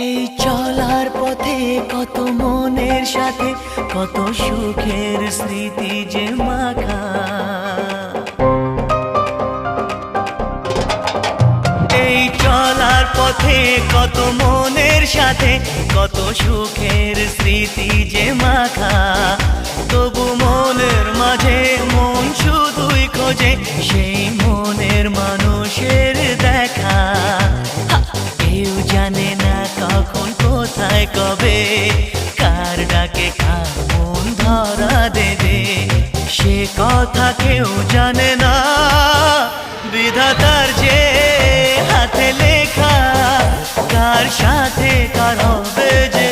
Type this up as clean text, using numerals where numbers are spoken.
এই চলার পথে কত মনের সাথে কত সুখের স্মৃতি যে মাখা। এই চলার পথে কত মনের সাথে কত সুখের স্মৃতি যে মাখা। তবু মনের মাঝে মন শুধুই খোঁজে সেই মনের মানুষের দেখা। কেউ জানে না কখন কোথায় কবে কার ডাকে কার মন ধরা দেবে, সে কথা কেউ জানে না। বিধাতার যে হাতে লেখা কার সাথে কার হবে যে